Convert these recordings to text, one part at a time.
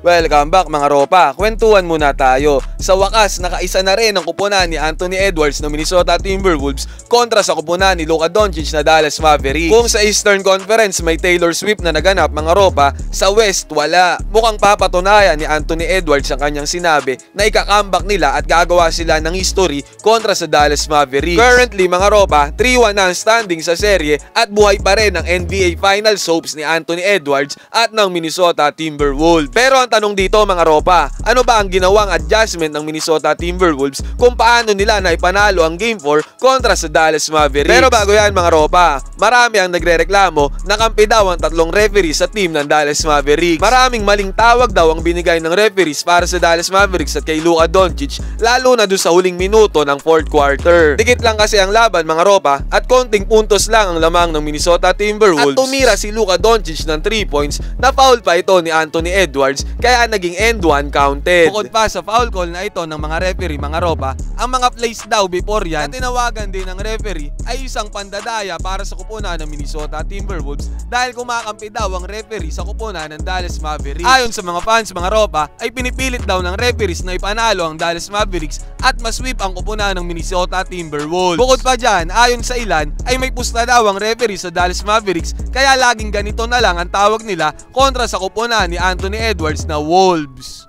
Welcome back mga ropa, kwentuhan muna tayo. Sa wakas, nakaisa na rin ang kupunan ni Anthony Edwards ng Minnesota Timberwolves kontra sa kupunan ni Luka Doncic na Dallas Mavericks. Kung sa Eastern Conference may Taylor Swift na naganap mga ropa, sa West wala. Mukhang papatunayan ni Anthony Edwards ang kanyang sinabi na ika-comeback nila at gagawa sila ng history kontra sa Dallas Mavericks. Currently mga ropa, 3-1 na ang standing sa serye at buhay pa rin ang NBA Finals hopes ni Anthony Edwards at ng Minnesota Timberwolves. Pero ang tanong dito mga ropa, ano ba ang ginawang adjustment ng Minnesota Timberwolves kung paano nila naipanalo ang Game 4 kontra sa Dallas Mavericks? Pero bago yan mga ropa, marami ang nagrereklamo na kampi daw ang tatlong referees sa team ng Dallas Mavericks. Maraming maling tawag daw ang binigay ng referees para sa Dallas Mavericks at kay Luka Doncic, lalo na doon sa huling minuto ng fourth quarter. Dikit lang kasi ang laban mga ropa at konting puntos lang ang lamang ng Minnesota Timberwolves. At tumira si Luka Doncic ng 3 points na foul pa ito ni Anthony Edwards kaya naging end 1 counted. Bukod pa sa foul call na ito ng mga referee mga ropa, ang mga plays daw before yan na tinawagan din ng referee ay isang pandadaya para sa kupunan ng Minnesota Timberwolves dahil kumakampi daw ang referee sa kupunan ng Dallas Mavericks. Ayon sa mga fans mga ropa, ay pinipilit daw ng referees na ipanalo ang Dallas Mavericks at masweep ang kupunan ng Minnesota Timberwolves. Bukod pa dyan, ayon sa ilan, ay may pusta daw ang referee sa Dallas Mavericks kaya laging ganito na lang ang tawag nila kontra sa kupunan ni Anthony Edwards na Wolves.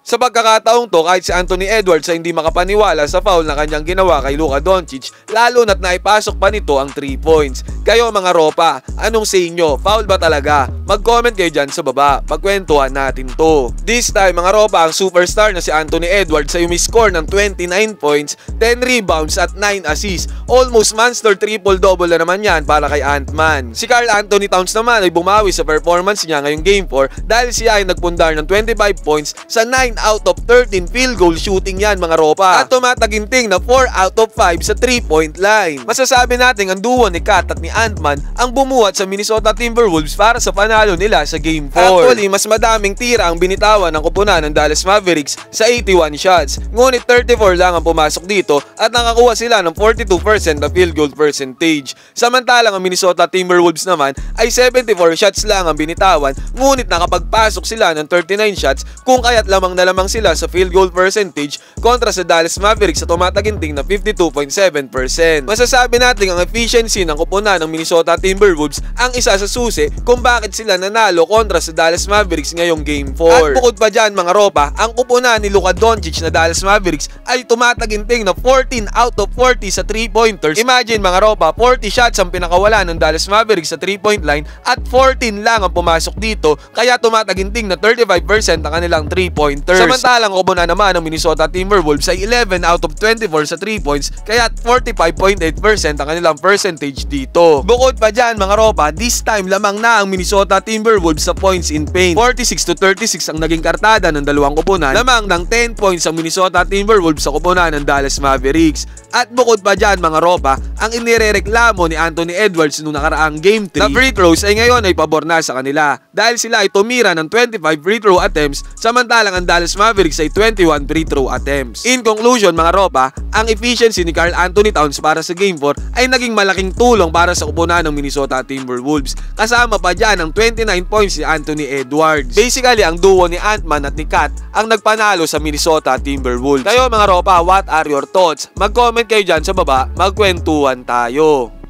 Sa pagkakataong to, kahit si Anthony Edwards ay hindi makapaniwala sa foul na kanyang ginawa kay Luka Doncic, lalo na't naipasok pa nito ang 3 points. Kayo mga ropa, anong say nyo? Foul ba talaga? Mag-comment kayo dyan sa baba, pagkwentuhan natin to. This time mga ropa, ang superstar na si Anthony Edwards ay umiscore ng 29 points, 10 rebounds at 9 assists. Almost monster triple-double na naman yan para kay Ant-Man. Si Karl Anthony Towns naman ay bumawi sa performance niya ngayong Game 4 dahil siya ay nagpundar ng 25 points sa 9 out of 13 field goal shooting yan mga ropa. At tumataginting na 4 out of 5 sa 3-point line. Masasabi natin ang duo ni Kat at ni Ant-Man ang bumuhat sa Minnesota Timberwolves para sa panalo nila sa Game 4. Actually, mas madaming tira ang binitawan ng kupunan ng Dallas Mavericks sa 81 shots. Ngunit 34 lang ang pumasok dito at nakakuha sila ng 42% na field goal percentage. Samantalang ang Minnesota Timberwolves naman ay 74 shots lang ang binitawan ngunit nakapagpasok sila ng 39 shots kung kaya't lamang na lamang sila sa field goal percentage kontra sa Dallas Mavericks sa tumataginting na 52.7%. Masasabi natin ang efficiency ng kupunan ng Minnesota Timberwolves ang isa sa susi kung bakit sila nanalo kontra sa Dallas Mavericks ngayong Game 4. At bukod pa dyan mga ropa, ang kupunan ni Luka Doncic na Dallas Mavericks ay tumataginting na 14 out of 40 sa 3-pointers. Imagine mga ropa, 40 shots ang pinakawala ng Dallas Mavericks sa 3-point line at 14 lang ang pumasok dito kaya tumataginting na 35% ang kanilang 3-pointers. Samantalang kupunan naman ng Minnesota Timberwolves ay 11 out of 24 sa 3 points kaya 45.8% ang kanilang percentage dito. Bukod pa dyan mga ropa, this time lamang na ang Minnesota Timberwolves sa points in paint. 46-36 ang naging kartada ng dalawang kupunan. Lamang ng 10 points ang Minnesota Timberwolves sa kupunan ng Dallas Mavericks. At bukod pa dyan mga ropa, ang inirereklamo ni Anthony Edwards noong nakaraang Game 3 na free throws ay ngayon ay pabor na sa kanila dahil sila ay tumira ng 25 free throw attempts samantalang ang Dallas Mavericks ay 21 free throw attempts. In conclusion mga ropa, ang efficiency ni Karl Anthony Towns para sa Game 4 ay naging malaking tulong para sa kupunan ng Minnesota Timberwolves. Kasama pa dyan ang 29 points ni Anthony Edwards. Basically, ang duo ni Ant-Man at ni Kat ang nagpanalo sa Minnesota Timberwolves. Kayo mga ropa, what are your thoughts? Mag-comment kayo dyan sa baba, magkwentuhan tayo.